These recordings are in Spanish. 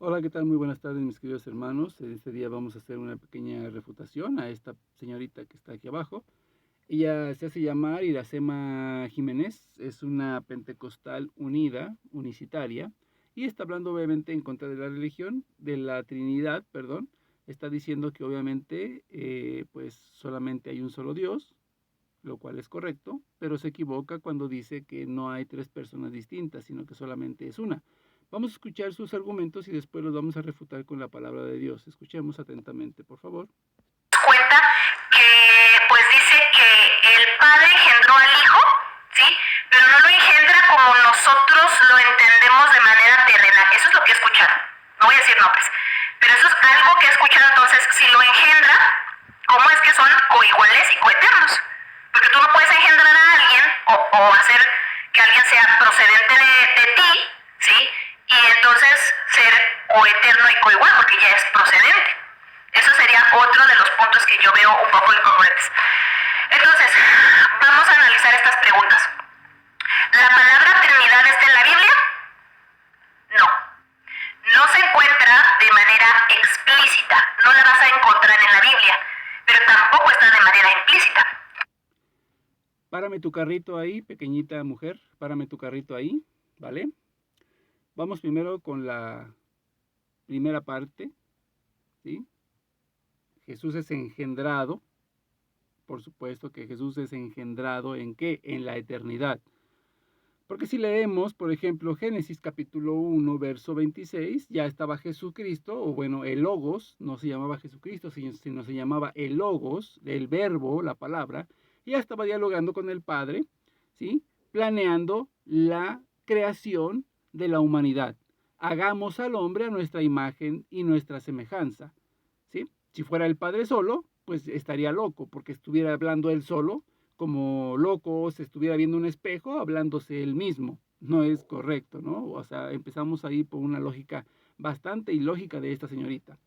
Hola, ¿qué tal? Muy buenas tardes, mis queridos hermanos. En este día vamos a hacer una pequeña refutación a esta señorita que está aquí abajo. Ella se hace llamar Iracema Jiménez, es una pentecostal unida, unicitaria, y está hablando obviamente en contra de la religión, de la Trinidad, perdón. Está diciendo que obviamente pues solamente hay un solo Dios, lo cual es correcto, pero se equivoca cuando dice que no hay tres personas distintas, sino que solamente es una. Vamos a escuchar sus argumentos y después los vamos a refutar con la palabra de Dios. Escuchemos atentamente, por favor. Cuenta que pues dice que el padre engendró al hijo, ¿sí? Pero no lo engendra como nosotros lo entendemos de manera terrenal. Eso es lo que he escuchado. No voy a decir nombres. Pero eso es algo que he escuchado. Entonces, si lo engendra, ¿cómo es que son coiguales y coeternos? Porque tú no puedes engendrar a alguien o hacer que alguien sea procedente de ti, ¿sí? Y entonces ser coeterno y coigual, porque ya es procedente. Eso sería otro de los puntos que yo veo un poco incongruentes. Entonces, vamos a analizar estas preguntas. ¿La palabra Trinidad está en la Biblia? No. No se encuentra de manera explícita. No la vas a encontrar en la Biblia, pero tampoco está de manera implícita. Párame tu carrito ahí, pequeñita mujer. Párame tu carrito ahí, ¿vale? Vamos primero con la primera parte, ¿sí? Jesús es engendrado. Por supuesto que Jesús es engendrado ¿en qué? En la eternidad. Porque si leemos, por ejemplo, Génesis capítulo 1, verso 26, ya estaba Jesucristo, o bueno, el Logos, no se llamaba Jesucristo, sino se llamaba el Logos, el verbo, la palabra, ya estaba dialogando con el Padre, ¿sí? Planeando la creación de la humanidad. Hagamos al hombre a nuestra imagen y nuestra semejanza, ¿sí? Si fuera el Padre solo, pues estaría loco, porque estuviera hablando él solo, como loco, se estuviera viendo un espejo hablándose él mismo. No es correcto, ¿no? O sea, empezamos ahí por una lógica bastante ilógica de esta señorita.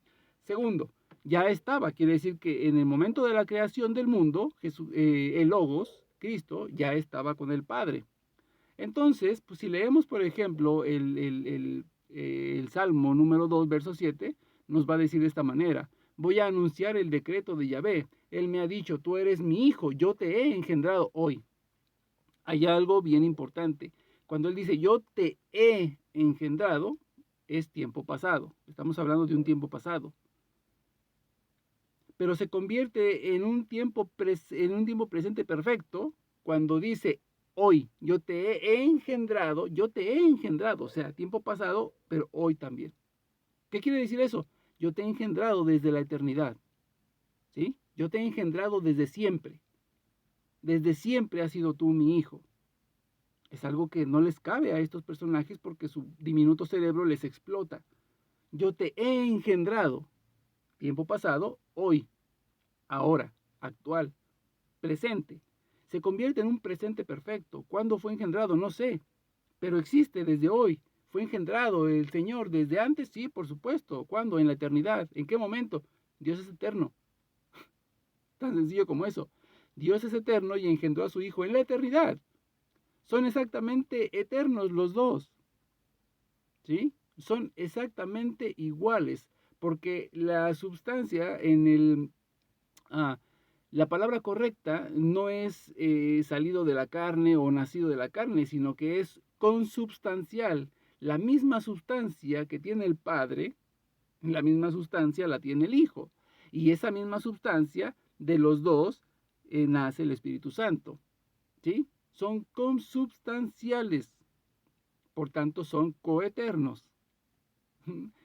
Segundo, ya estaba, quiere decir que en el momento de la creación del mundo, Jesús, el Logos, Cristo, ya estaba con el Padre. Entonces, pues si leemos, por ejemplo, el Salmo número 2, verso 7, nos va a decir de esta manera: voy a anunciar el decreto de Yahvé. Él me ha dicho, tú eres mi hijo, yo te he engendrado hoy. Hay algo bien importante. Cuando él dice, yo te he engendrado, es tiempo pasado. Estamos hablando de un tiempo pasado. Pero se convierte en un tiempo presente perfecto cuando dice, hoy, yo te he engendrado, o sea, tiempo pasado, pero hoy también. ¿Qué quiere decir eso? Yo te he engendrado desde la eternidad, ¿sí? Yo te he engendrado desde siempre. Desde siempre has sido tú mi hijo. Es algo que no les cabe a estos personajes porque su diminuto cerebro les explota. Yo te he engendrado, tiempo pasado, hoy, ahora, actual, presente. Se convierte en un presente perfecto. ¿Cuándo fue engendrado? No sé, pero existe desde hoy. Fue engendrado el Señor desde antes, sí, por supuesto. ¿Cuándo? En la eternidad. ¿En qué momento? Dios es eterno. Tan sencillo como eso. Dios es eterno y engendró a su Hijo en la eternidad. Son exactamente eternos los dos, ¿sí? Son exactamente iguales, porque la sustancia en la palabra correcta no es salido de la carne o nacido de la carne, sino que es consubstancial. La misma sustancia que tiene el Padre, la misma sustancia la tiene el Hijo. Y esa misma sustancia de los dos nace el Espíritu Santo. ¿Sí? Son consubstanciales. Por tanto, son coeternos.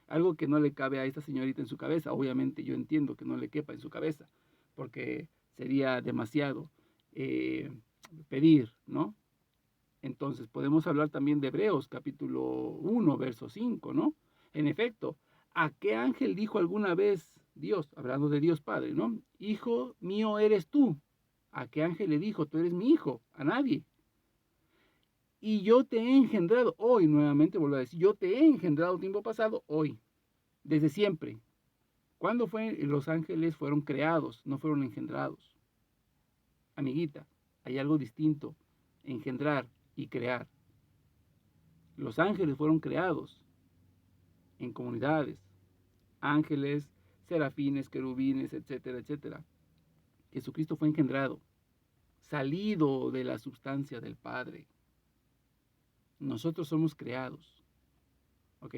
Algo que no le cabe a esta señorita en su cabeza. Obviamente yo entiendo que no le quepa en su cabeza, porque sería demasiado eh, pedir, ¿no? Entonces podemos hablar también de Hebreos capítulo 1, verso 5, ¿no? En efecto, ¿a qué ángel dijo alguna vez Dios, hablando de Dios Padre, ¿no? Hijo mío eres tú. ¿A qué ángel le dijo, tú eres mi hijo? A nadie. Y yo te he engendrado hoy, nuevamente vuelvo a decir, yo te he engendrado tiempo pasado, hoy, desde siempre. ¿Cuándo fue? Los ángeles fueron creados, no fueron engendrados. Amiguita, hay algo distinto, engendrar y crear. Los ángeles fueron creados. en comunidades, ángeles, serafines, querubines, etcétera, etcétera. Jesucristo fue engendrado, salido de la sustancia del Padre. Nosotros somos creados, ¿ok?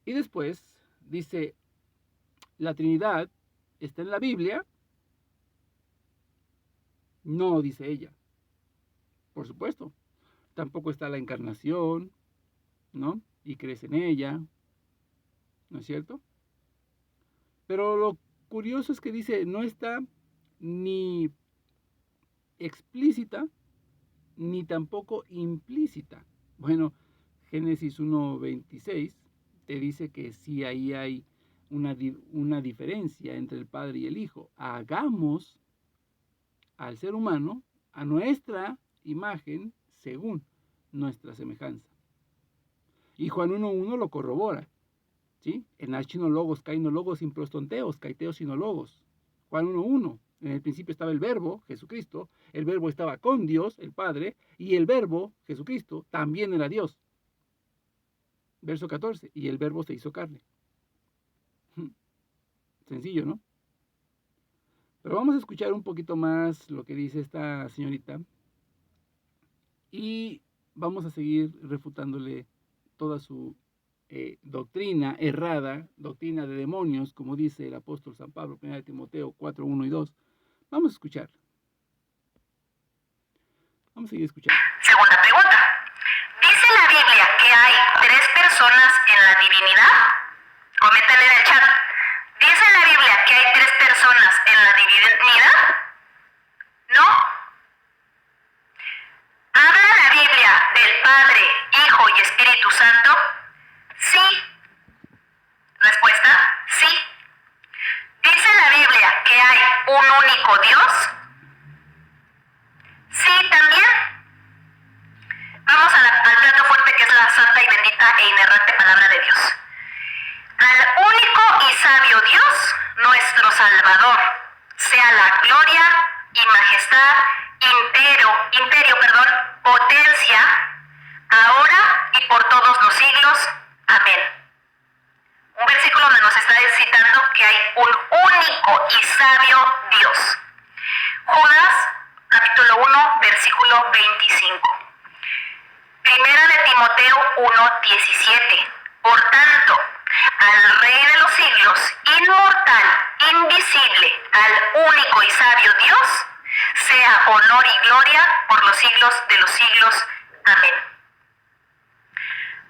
Y después dice, la Trinidad está en la Biblia. No, dice ella. Por supuesto. Tampoco está la encarnación, ¿no? Y crees en ella, ¿no es cierto? Pero lo curioso es que dice, no está ni explícita, ni tampoco implícita. Bueno, Génesis 1:26 te dice que sí, ahí hay una diferencia entre el Padre y el Hijo. Hagamos al ser humano a nuestra imagen según nuestra semejanza. Y Juan 1:1 lo corrobora, ¿sí? En archinologos, kainologos, improstonteos, kaiteos, sinologos. Juan 1:1. En el principio estaba el verbo, Jesucristo. El verbo estaba con Dios, el Padre. Y el verbo, Jesucristo, también era Dios. Verso 14. Y el verbo se hizo carne. Sencillo, ¿no? Pero vamos a escuchar un poquito más lo que dice esta señorita. Y vamos a seguir refutándole toda su doctrina errada, doctrina de demonios, como dice el apóstol San Pablo, 1 Timoteo 4:1 y 2. Vamos a escuchar. Vamos a seguir escuchando. Segunda pregunta. ¿Dice la Biblia que hay 3 personas en la divinidad? Coméntenle en el chat. ¿Dice la Biblia que hay 3 personas en la divinidad? ¿No? ¿Habla la Biblia del Padre, Hijo y Espíritu Santo? Sí. Respuesta, sí. ¿Dice la Biblia que hay un único Dios? Sí, también. Vamos al plato fuerte, que es la santa y bendita e inerrante palabra de Dios. Al único y sabio Dios, nuestro Salvador, sea la gloria y majestad, potencia, ahora y por todos los siglos. Amén. Un versículo donde nos está citando que hay un único y sabio Dios. Judas, capítulo 1, versículo 25. Primera de Timoteo 1:17. Por tanto, al Rey de los siglos, inmortal, invisible, al único y sabio Dios, sea honor y gloria por los siglos de los siglos. Amén.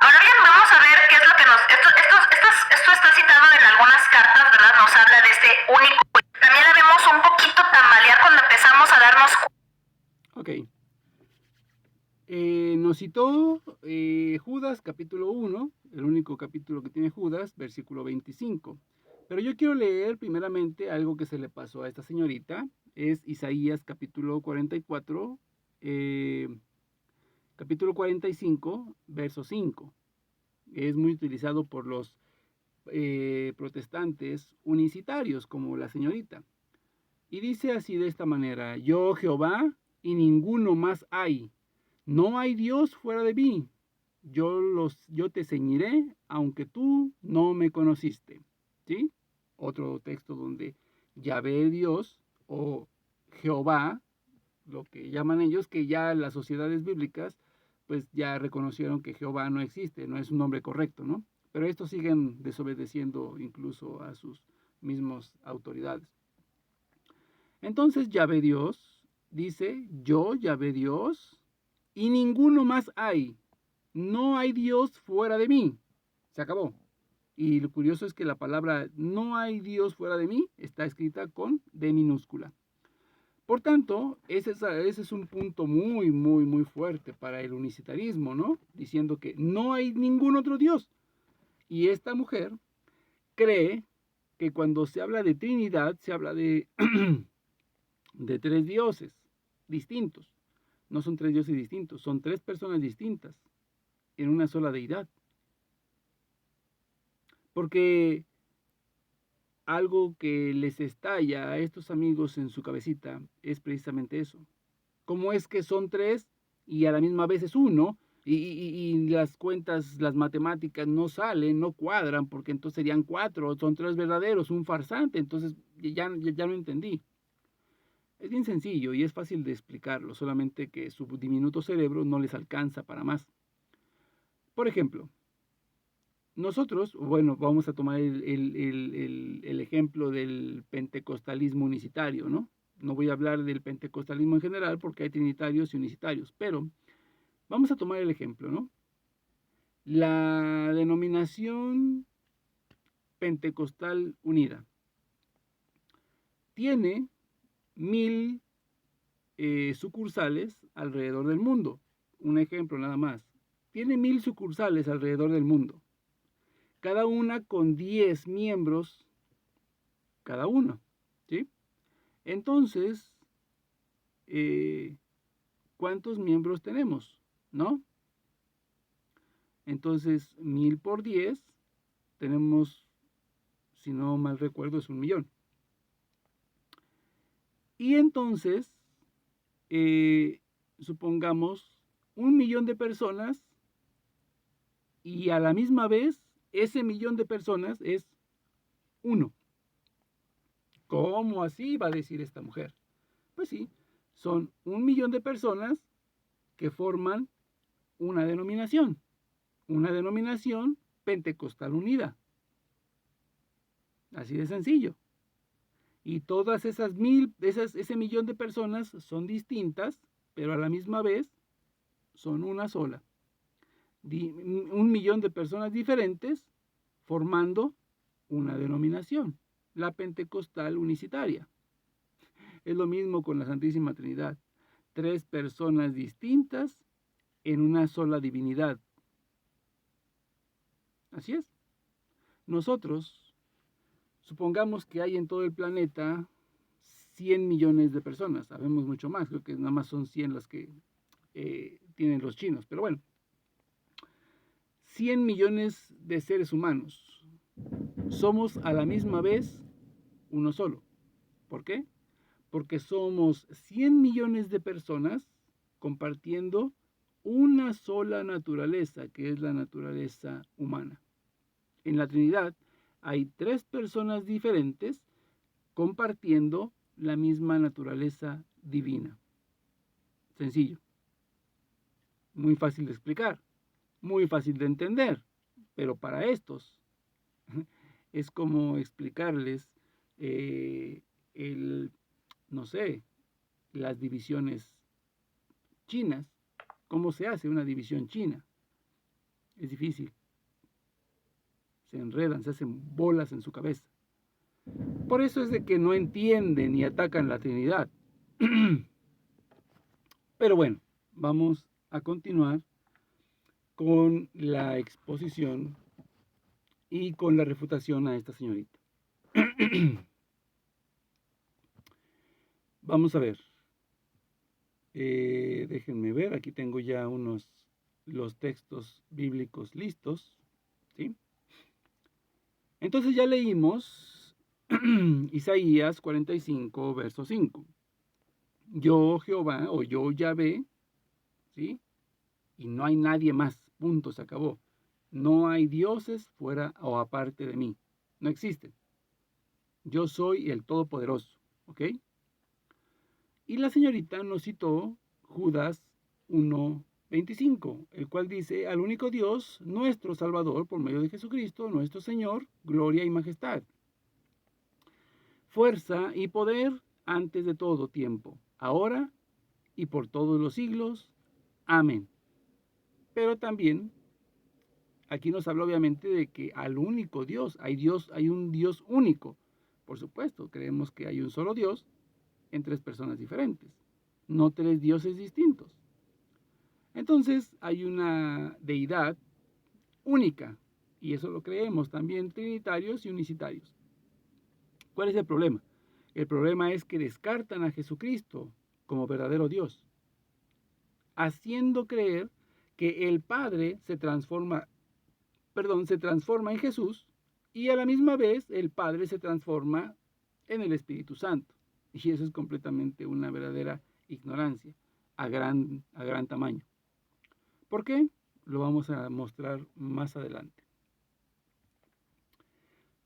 Ahora bien, vamos a ver qué es lo que esto está citado en algunas cartas, ¿verdad? Nos habla de este único. También la vemos un poquito tambalear cuando empezamos a darnos cuenta. Ok. Nos citó Judas capítulo 1, el único capítulo que tiene Judas, versículo 25. Pero yo quiero leer primeramente algo que se le pasó a esta señorita. Es Isaías capítulo 44, capítulo 45, verso 5. Es muy utilizado por los protestantes unicitarios, como la señorita. Y dice así de esta manera: yo Jehová y ninguno más hay. No hay Dios fuera de mí. Yo te ceñiré, aunque tú no me conociste. ¿Sí? Otro texto donde Yahvé Dios o Jehová, lo que llaman ellos, que ya las sociedades bíblicas pues ya reconocieron que Jehová no existe, no es un nombre correcto, ¿no? Pero estos siguen desobedeciendo incluso a sus mismos autoridades. Entonces Yahvé Dios dice: yo Yahvé Dios y ninguno más hay. No hay Dios fuera de mí. Se acabó. Y lo curioso es que la palabra no hay Dios fuera de mí está escrita con D minúscula. Por tanto, ese es un punto muy, muy, muy fuerte para el unicitarismo, ¿no? Diciendo que no hay ningún otro Dios. Y esta mujer cree que cuando se habla de Trinidad, se habla de 3 dioses distintos. No son 3 dioses distintos, son 3 personas distintas en una sola deidad. Porque algo que les estalla a estos amigos en su cabecita es precisamente eso. ¿Cómo es que son 3 y a la misma vez es uno? y las cuentas, las matemáticas no salen, no cuadran, porque entonces serían 4, son 3 verdaderos, un farsante, entonces ya no entendí. Es bien sencillo y es fácil de explicarlo, solamente que su diminuto cerebro no les alcanza para más. Por ejemplo, nosotros, bueno, vamos a tomar el ejemplo del pentecostalismo unicitario, ¿no? No voy a hablar del pentecostalismo en general porque hay trinitarios y unicitarios, pero vamos a tomar el ejemplo, ¿no? La denominación pentecostal unida tiene 1000 sucursales alrededor del mundo. Un ejemplo nada más. Tiene 1000 sucursales alrededor del mundo. Cada una con 10 miembros cada una. ¿Sí? Entonces, ¿cuántos miembros tenemos? ¿No? Entonces, 1000 por 10, tenemos, si no mal recuerdo, es 1.000.000. Y entonces, supongamos 1.000.000 de personas y a la misma vez ese 1.000.000 de personas es uno. ¿Cómo así? Va a decir esta mujer. Pues sí, son 1.000.000 de personas que forman una denominación pentecostal unida. Así de sencillo. Y todas esas ese 1.000.000 de personas son distintas, pero a la misma vez son una sola. 1.000.000 de personas diferentes formando una denominación, la pentecostal unicitaria. Es lo mismo con la Santísima Trinidad. 3 personas distintas en una sola divinidad. Así es. Nosotros, supongamos que hay en todo el planeta 100 millones de personas. Sabemos mucho más, creo que nada más son 100 las que tienen los chinos. Pero bueno, 100 millones de seres humanos. Somos a la misma vez uno solo. ¿Por qué? Porque somos 100 millones de personas compartiendo una sola naturaleza, que es la naturaleza humana. En la Trinidad hay 3 personas diferentes compartiendo la misma naturaleza divina. Sencillo. Muy fácil de explicar, muy fácil de entender, pero para estos es como explicarles no sé, las divisiones chinas. ¿Cómo se hace una división china? Es difícil. Se enredan, se hacen bolas en su cabeza. Por eso es de que no entienden y atacan la Trinidad. Pero bueno, vamos a continuar con la exposición y con la refutación a esta señorita. Vamos a ver. Déjenme ver, aquí tengo ya los textos bíblicos listos, ¿sí? Entonces ya leímos Isaías 45, verso 5. Yo Jehová, o yo Yahvé, ¿sí? Y no hay nadie más, punto, se acabó. No hay dioses fuera o aparte de mí, no existen. Yo soy el Todopoderoso, ¿ok? Y la señorita nos citó Judas 1:25, el cual dice: al único Dios, nuestro Salvador, por medio de Jesucristo, nuestro Señor, gloria y majestad, fuerza y poder antes de todo tiempo, ahora y por todos los siglos. Amén. Pero también aquí nos habla obviamente de que al único Dios, hay un Dios único. Por supuesto, creemos que hay un solo Dios en 3 personas diferentes, no 3 dioses distintos. Entonces hay una deidad única, y eso lo creemos también trinitarios y unicitarios. ¿Cuál es el problema? El problema es que descartan a Jesucristo como verdadero Dios, haciendo creer que el Padre se transforma en Jesús, y a la misma vez el Padre se transforma en el Espíritu Santo. Y eso es completamente una verdadera ignorancia a gran tamaño. ¿Por qué? Lo vamos a mostrar más adelante.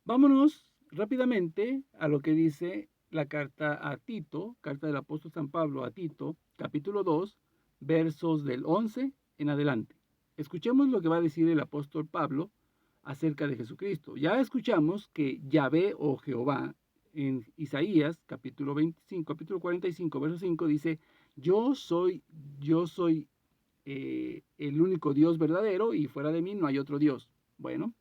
Vámonos rápidamente a lo que dice la carta a Tito, carta del apóstol San Pablo a Tito, capítulo 2, versos del 11 en adelante. Escuchemos lo que va a decir el apóstol Pablo acerca de Jesucristo. Ya escuchamos que Yahvé o Jehová en Isaías, capítulo 25, capítulo 45, verso 5, dice, yo soy el único Dios verdadero y fuera de mí no hay otro Dios. Bueno,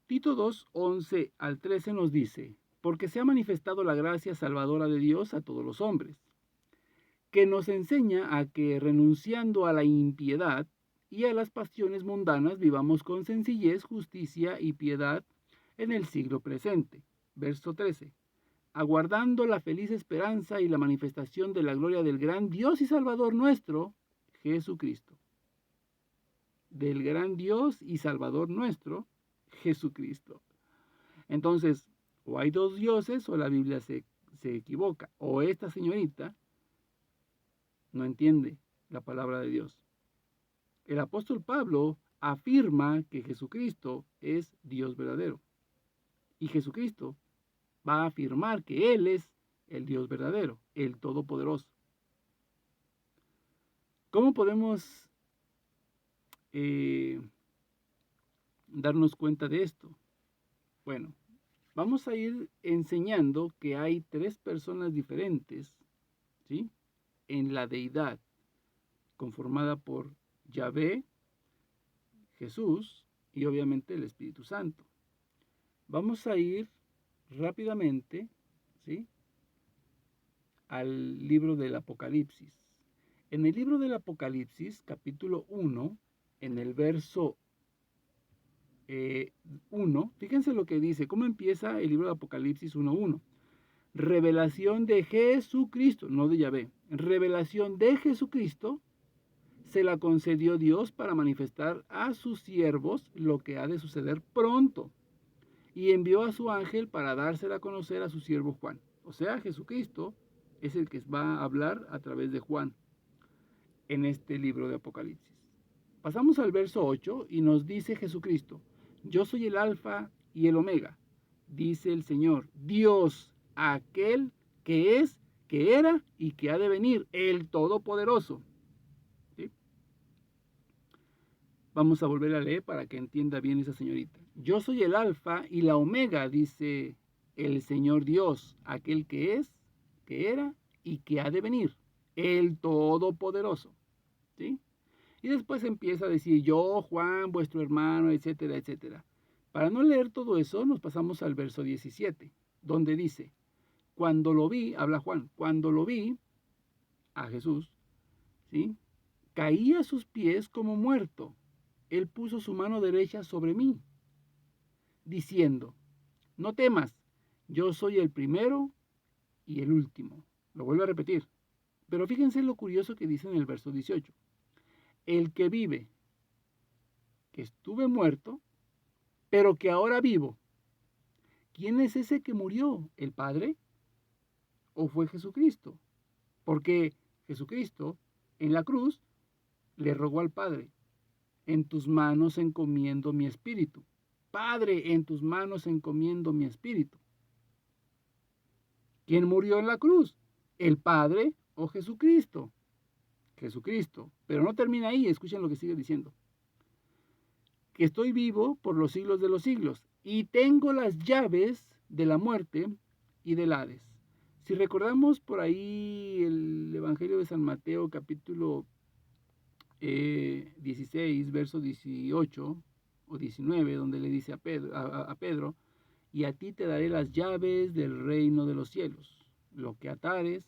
Tito 2, 11 al 13 nos dice, porque se ha manifestado la gracia salvadora de Dios a todos los hombres, que nos enseña a que renunciando a la impiedad y a las pasiones mundanas vivamos con sencillez, justicia y piedad en el siglo presente. Verso 13. Aguardando la feliz esperanza y la manifestación de la gloria del gran Dios y Salvador nuestro, Jesucristo. Del gran Dios y Salvador nuestro, Jesucristo. Entonces, o hay dos dioses o la Biblia se equivoca, o esta señorita no entiende la palabra de Dios. El apóstol Pablo afirma que Jesucristo es Dios verdadero. Y Jesucristo va a afirmar que Él es el Dios verdadero, el Todopoderoso. ¿Cómo podemos darnos cuenta de esto? Bueno, vamos a ir enseñando que hay tres personas diferentes, ¿sí?, en la deidad, conformada por Yahvé, Jesús y obviamente el Espíritu Santo. Vamos a ir rápidamente, ¿sí?, al libro del Apocalipsis. En el libro del Apocalipsis, capítulo 1, en el verso 1, fíjense lo que dice, cómo empieza el libro de Apocalipsis 1:1. Revelación de Jesucristo, no de Yahvé. Revelación de Jesucristo se la concedió Dios para manifestar a sus siervos lo que ha de suceder pronto. Y envió a su ángel para dársela a conocer a su siervo Juan. O sea, Jesucristo es el que va a hablar a través de Juan en este libro de Apocalipsis. Pasamos al verso 8 y nos dice Jesucristo, yo soy el alfa y el omega, dice el Señor, Dios, aquel que es, que era y que ha de venir, el Todopoderoso. ¿Sí? Vamos a volver a leer para que entienda bien esa señorita. Yo soy el alfa y la omega, dice el Señor Dios, aquel que es, que era y que ha de venir, el Todopoderoso. ¿Sí? Y después empieza a decir, yo, Juan, vuestro hermano, etcétera, etcétera. Para no leer todo eso, nos pasamos al verso 17, donde dice, cuando lo vi, habla Juan, cuando lo vi a Jesús, ¿sí?, caí a sus pies como muerto. Él puso su mano derecha sobre mí, diciendo, no temas, yo soy el primero y el último. Lo vuelvo a repetir. Pero fíjense lo curioso que dice en el verso 18. El que vive, que estuve muerto, pero que ahora vivo. ¿Quién es ese que murió? ¿El Padre? ¿O fue Jesucristo? Porque Jesucristo en la cruz le rogó al Padre, en tus manos encomiendo mi espíritu. Padre, en tus manos encomiendo mi espíritu. ¿Quién murió en la cruz? ¿El Padre o Jesucristo? Jesucristo. Pero no termina ahí, escuchen lo que sigue diciendo. Que estoy vivo por los siglos de los siglos y tengo las llaves de la muerte y del Hades. Si recordamos por ahí el Evangelio de San Mateo, capítulo 16, verso 18 o 19, donde le dice a Pedro, y a ti te daré las llaves del reino de los cielos. Lo que atares,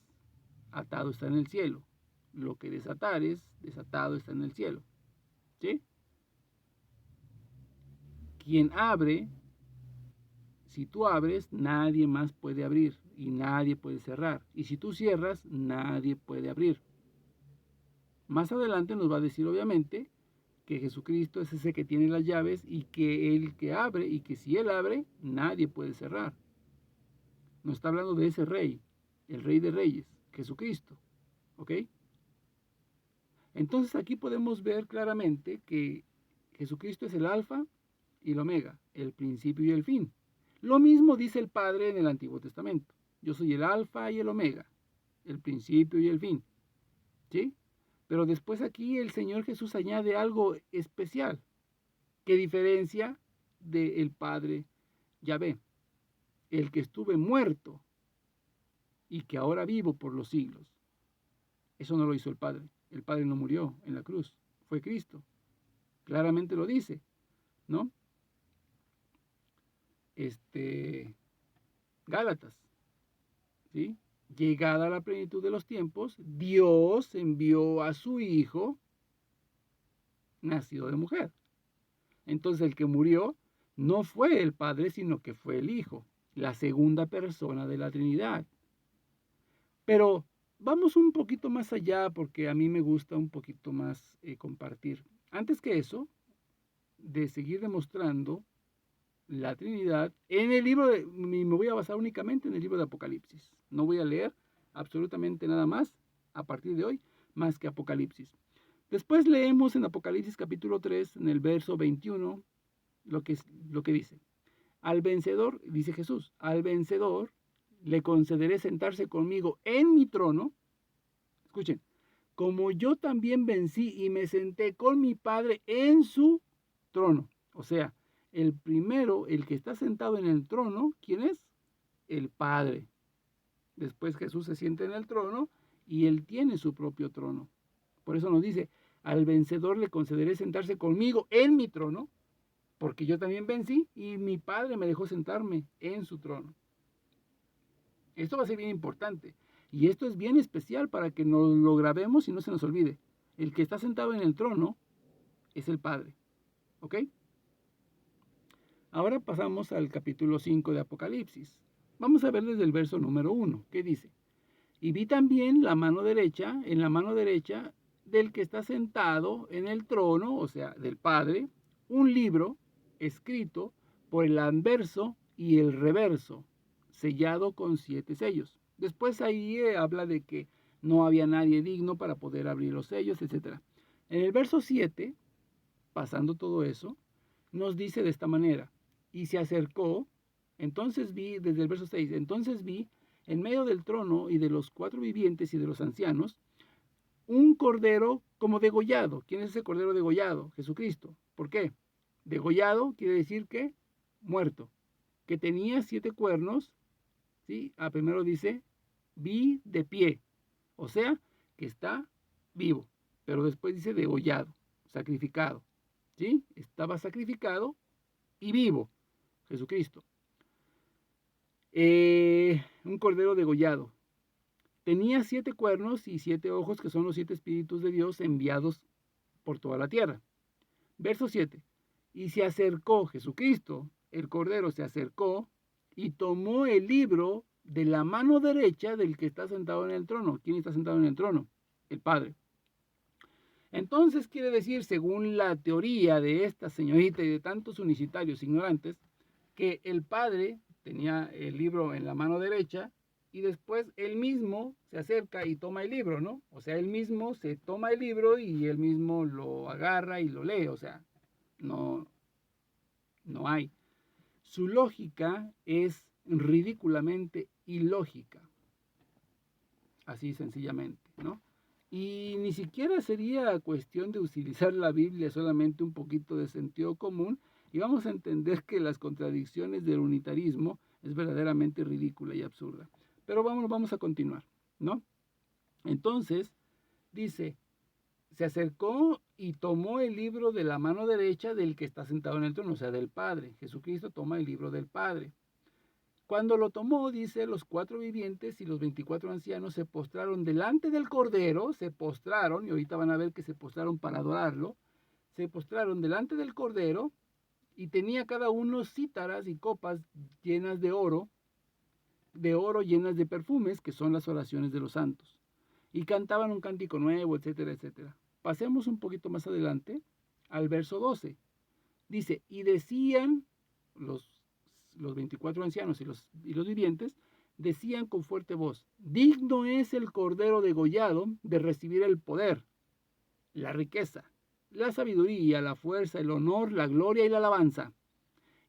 atado está en el cielo. Lo que desatares, desatado está en el cielo. ¿Sí? Quien abre, si tú abres, nadie más puede abrir y nadie puede cerrar. Y si tú cierras, nadie puede abrir. Más adelante nos va a decir, obviamente, que Jesucristo es ese que tiene las llaves y que el que abre, y que si él abre, nadie puede cerrar. Nos está hablando de ese rey, el rey de reyes, Jesucristo. ¿Ok? Entonces aquí podemos ver claramente que Jesucristo es el alfa y el omega, el principio y el fin. Lo mismo dice el Padre en el Antiguo Testamento. Yo soy el alfa y el omega, el principio y el fin. ¿Sí? Pero después aquí el Señor Jesús añade algo especial que diferencia del Padre Yahvé, el que estuve muerto y que ahora vivo por los siglos. Eso no lo hizo el Padre. El Padre no murió en la cruz, fue Cristo. Claramente lo dice, ¿no? Gálatas, ¿sí? Llegada la plenitud de los tiempos, Dios envió a su Hijo, nacido de mujer. Entonces el que murió no fue el Padre, sino que fue el Hijo, la segunda persona de la Trinidad. Pero vamos un poquito más allá porque a mí me gusta un poquito más compartir. Antes que eso, de seguir demostrando la Trinidad, en el libro, me voy a basar únicamente en el libro de Apocalipsis. No voy a leer absolutamente nada más a partir de hoy, más que Apocalipsis. Después leemos en Apocalipsis capítulo 3, en el verso 21, lo que dice. Al vencedor, dice Jesús, al vencedor le concederé sentarse conmigo en mi trono. Escuchen, como yo también vencí y me senté con mi Padre en su trono. O sea, el primero, el que está sentado en el trono, ¿quién es? El Padre. Después Jesús se sienta en el trono y él tiene su propio trono. Por eso nos dice, al vencedor le concederé sentarse conmigo en mi trono, porque yo también vencí y mi Padre me dejó sentarme en su trono. Esto va a ser bien importante. Y esto es bien especial para que nos lo grabemos y no se nos olvide. El que está sentado en el trono es el Padre. ¿Ok? Ahora pasamos al capítulo 5 de Apocalipsis. Vamos a ver desde el verso número 1. ¿Qué dice? Y vi también en la mano derecha del que está sentado en el trono, o sea, del Padre, un libro escrito por el anverso y el reverso, sellado con 7 sellos. Después ahí habla de que no había nadie digno para poder abrir los sellos, etc. En el verso 7, pasando todo eso, nos dice de esta manera, y se acercó, entonces vi, desde el verso 6, entonces vi en medio del trono y de los 4 vivientes y de los ancianos, un cordero como degollado. ¿Quién es ese cordero degollado? Jesucristo. ¿Por qué? Degollado quiere decir que muerto, que tenía 7 cuernos, ¿sí? Primero dice, vi de pie, o sea, que está vivo, pero después dice degollado, sacrificado, ¿sí? Estaba sacrificado y vivo, Jesucristo. Un cordero degollado. Tenía 7 cuernos y 7 ojos, que son los 7 espíritus de Dios enviados por toda la tierra. Verso 7. Y se acercó Jesucristo, el cordero se acercó y tomó el libro de la mano derecha del que está sentado en el trono. ¿Quién está sentado en el trono? El Padre. Entonces quiere decir, según la teoría de esta señorita y de tantos unicitarios ignorantes, que el Padre tenía el libro en la mano derecha y después él mismo se acerca y toma el libro, ¿no? O sea, él mismo se toma el libro y él mismo lo agarra y lo lee, o sea, no hay. Su lógica es ridículamente ilógica, así sencillamente, ¿no? Y ni siquiera sería cuestión de utilizar la Biblia solamente un poquito de sentido común y vamos a entender que las contradicciones del unitarismo es verdaderamente ridícula y absurda. Pero vamos a continuar, ¿no? Entonces, dice, se acercó y tomó el libro de la mano derecha del que está sentado en el trono, o sea, del Padre. Jesucristo toma el libro del Padre. Cuando lo tomó, dice, los 4 vivientes y los 24 ancianos se postraron delante del Cordero, se postraron, y ahorita van a ver que se postraron para adorarlo, se postraron delante del Cordero, y tenía cada uno cítaras y copas llenas de oro llenas de perfumes, que son las oraciones de los santos. Y cantaban un cántico nuevo, etcétera, etcétera. Pasemos un poquito más adelante al verso 12. Dice, y decían los 24 ancianos y los vivientes, decían con fuerte voz, digno es el cordero degollado de recibir el poder, la riqueza, la sabiduría, la fuerza, el honor, la gloria y la alabanza.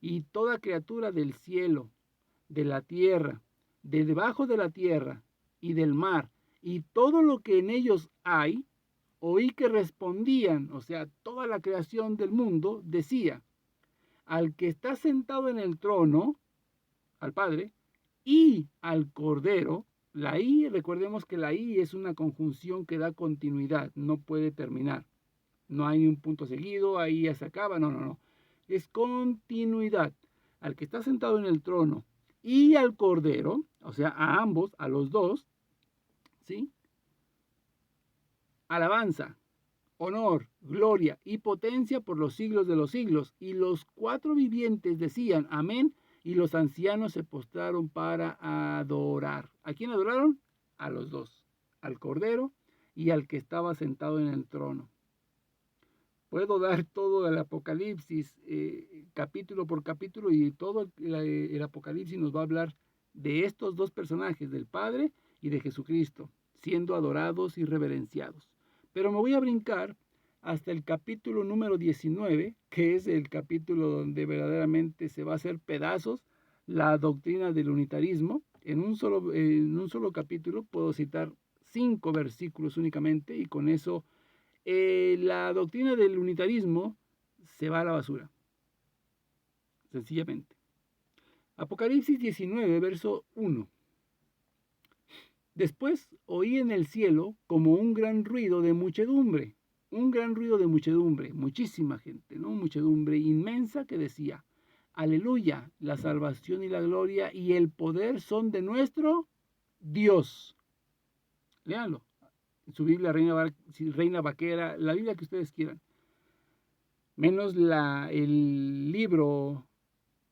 Y toda criatura del cielo, de la tierra, de debajo de la tierra y del mar, y todo lo que en ellos hay, oí que respondían, o sea, toda la creación del mundo, decía, al que está sentado en el trono, al Padre, y al Cordero. La I, recordemos que la I es una conjunción que da continuidad, no puede terminar. No hay un punto seguido, ahí ya se acaba, no. Es continuidad. Al que está sentado en el trono y al Cordero, o sea, a ambos, a los dos, ¿sí? Alabanza, honor, gloria y potencia por los siglos de los siglos. Y los cuatro vivientes decían, amén, y los ancianos se postraron para adorar. ¿A quién adoraron? A los dos, al Cordero y al que estaba sentado en el trono. Puedo dar todo el Apocalipsis, capítulo por capítulo, y todo el Apocalipsis nos va a hablar de estos dos personajes, del Padre y de Jesucristo, siendo adorados y reverenciados. Pero me voy a brincar hasta el capítulo número 19, que es el capítulo donde verdaderamente se va a hacer pedazos la doctrina del unitarismo. En un solo capítulo puedo citar 5 versículos únicamente, y con eso la doctrina del unitarismo se va a la basura, sencillamente. Apocalipsis 19, verso 1. Después oí en el cielo como un gran ruido de muchedumbre, muchísima gente, ¿no? Muchedumbre inmensa que decía, aleluya, la salvación y la gloria y el poder son de nuestro Dios. Léanlo. Su Biblia, Reina Vaquera, la Biblia que ustedes quieran. Menos el libro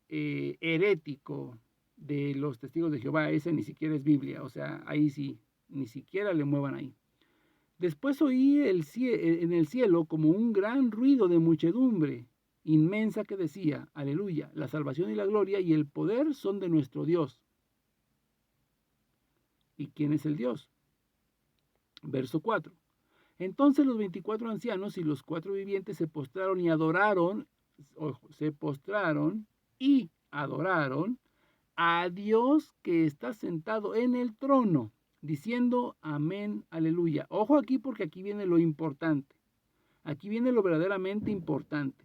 herético de los testigos de Jehová, ese ni siquiera es Biblia, o sea, ahí sí, ni siquiera le muevan ahí. Después oí en el cielo como un gran ruido de muchedumbre inmensa que decía, aleluya, la salvación y la gloria y el poder son de nuestro Dios. ¿Y quién es el Dios? Verso 4. Entonces los 24 ancianos y los 4 vivientes se postraron y adoraron a Dios que está sentado en el trono, diciendo amén, aleluya. Ojo aquí, porque aquí viene lo importante. Aquí viene lo verdaderamente importante.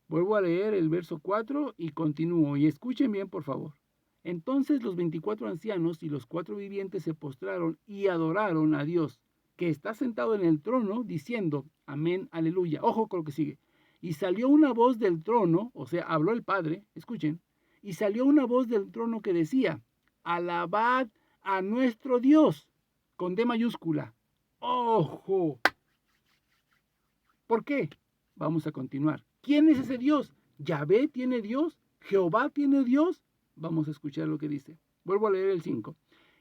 Vuelvo a leer el verso 4 y continúo. Y escuchen bien, por favor. Entonces los 24 ancianos y los 4 vivientes se postraron y adoraron a Dios, que está sentado en el trono, diciendo, amén, aleluya. Ojo con lo que sigue. Y salió una voz del trono, o sea, habló el Padre, escuchen, y salió una voz del trono que decía, alabad a nuestro Dios, con D mayúscula. ¡Ojo! ¿Por qué? Vamos a continuar. ¿Quién es ese Dios? ¿Yahvé tiene Dios? ¿Jehová tiene Dios? Vamos a escuchar lo que dice. Vuelvo a leer el 5.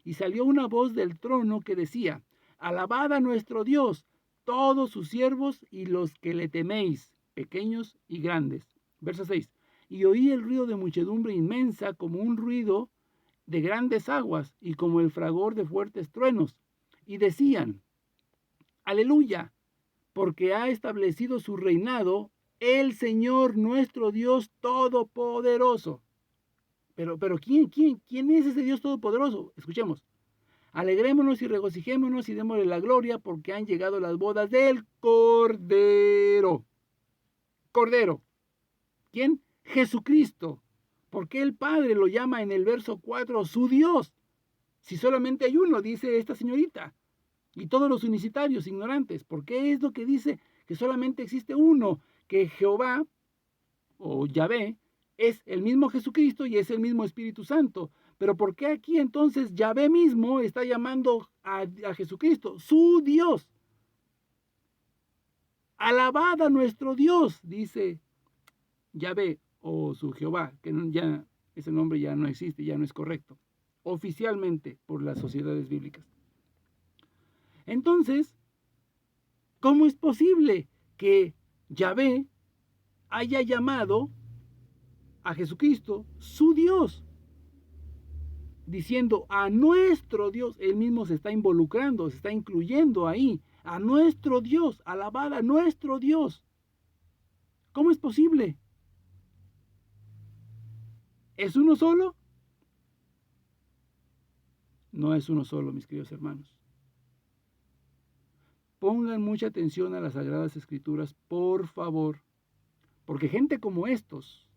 Y salió una voz del trono que decía, alabad a nuestro Dios, todos sus siervos y los que le teméis, pequeños y grandes. Verso 6. Y oí el ruido de muchedumbre inmensa como un ruido de grandes aguas y como el fragor de fuertes truenos. Y decían, aleluya, porque ha establecido su reinado el Señor nuestro Dios Todopoderoso. Pero ¿quién es ese Dios Todopoderoso? Escuchemos. Alegrémonos y regocijémonos y démosle la gloria porque han llegado las bodas del Cordero. Cordero. ¿Quién? Jesucristo. ¿Por qué el Padre lo llama en el verso 4 su Dios? Si solamente hay uno, dice esta señorita. Y todos los unicitarios, ignorantes. ¿Por qué es lo que dice que solamente existe uno? Que Jehová o Yahvé es el mismo Jesucristo y es el mismo Espíritu Santo. Pero ¿por qué aquí entonces Yahvé mismo está llamando a Jesucristo su Dios? Alabad a nuestro Dios, dice Yahvé o su Jehová, que ya ese nombre ya no existe, ya no es correcto, oficialmente por las sociedades bíblicas. Entonces, ¿cómo es posible que Yahvé haya llamado a Jesucristo su Dios? Diciendo a nuestro Dios, él mismo se está involucrando, se está incluyendo ahí. a nuestro Dios, alabad a nuestro Dios. ¿Cómo es posible? ¿Es uno solo? No es uno solo, mis queridos hermanos. Pongan mucha atención a las Sagradas Escrituras, por favor, porque gente como estos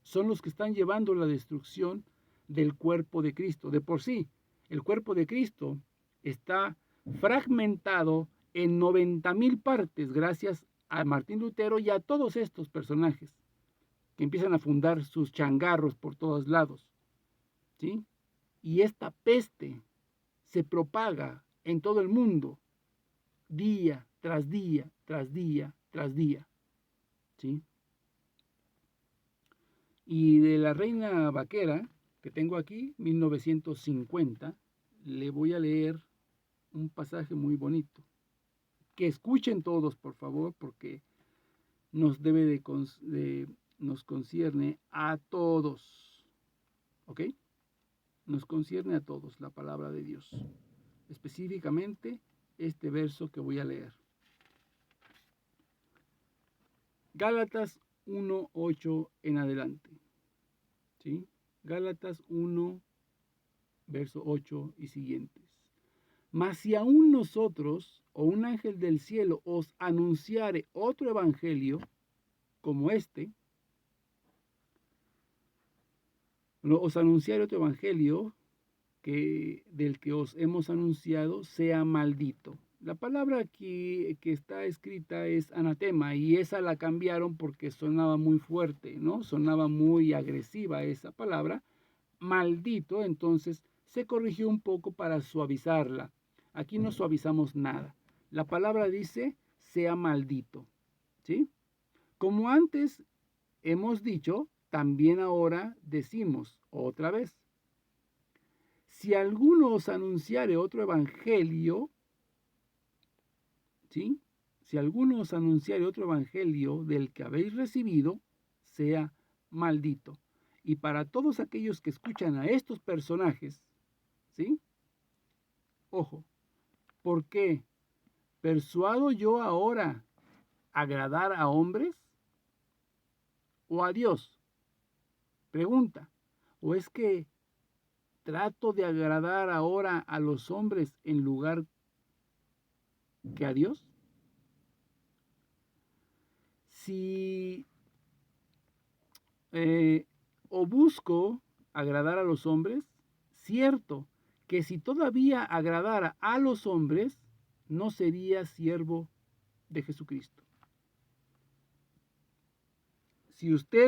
son los que están llevando la destrucción del cuerpo de Cristo. De por sí, el cuerpo de Cristo está fragmentado en 90,000 partes gracias a Martín Lutero y a todos estos personajes que empiezan a fundar sus changarros por todos lados, ¿sí? Y esta peste se propaga en todo el mundo, día tras día, tras día, tras día, ¿sí? Y de la Reina Vaquera, que tengo aquí, 1950, le voy a leer un pasaje muy bonito. Que escuchen todos, por favor, porque nos nos concierne a todos. ¿Ok? Nos concierne a todos la palabra de Dios. Específicamente este verso que voy a leer. Gálatas 1:8 en adelante. ¿Sí? Gálatas 1, verso 8 y siguientes. Mas si aún nosotros o un ángel del cielo os anunciare otro evangelio como este, os anunciare otro evangelio del que os hemos anunciado, sea maldito. La palabra aquí que está escrita es anatema y esa la cambiaron porque sonaba muy fuerte, ¿no? Sonaba muy agresiva esa palabra. Maldito, entonces se corrigió un poco para suavizarla. Aquí no suavizamos nada. La palabra dice, sea maldito, ¿sí? Como antes hemos dicho, también ahora decimos otra vez. Si alguno os anunciare otro evangelio, ¿sí? Si alguno os anunciare otro evangelio del que habéis recibido, sea maldito. Y para todos aquellos que escuchan a estos personajes, ¿sí? Ojo, ¿por qué? ¿Persuado yo ahora agradar a hombres o a Dios? Pregunta. ¿O es que trato de agradar ahora a los hombres en lugar que a Dios? Si o busco agradar a los hombres, cierto que si todavía agradara a los hombres, no sería siervo de Jesucristo. Si usted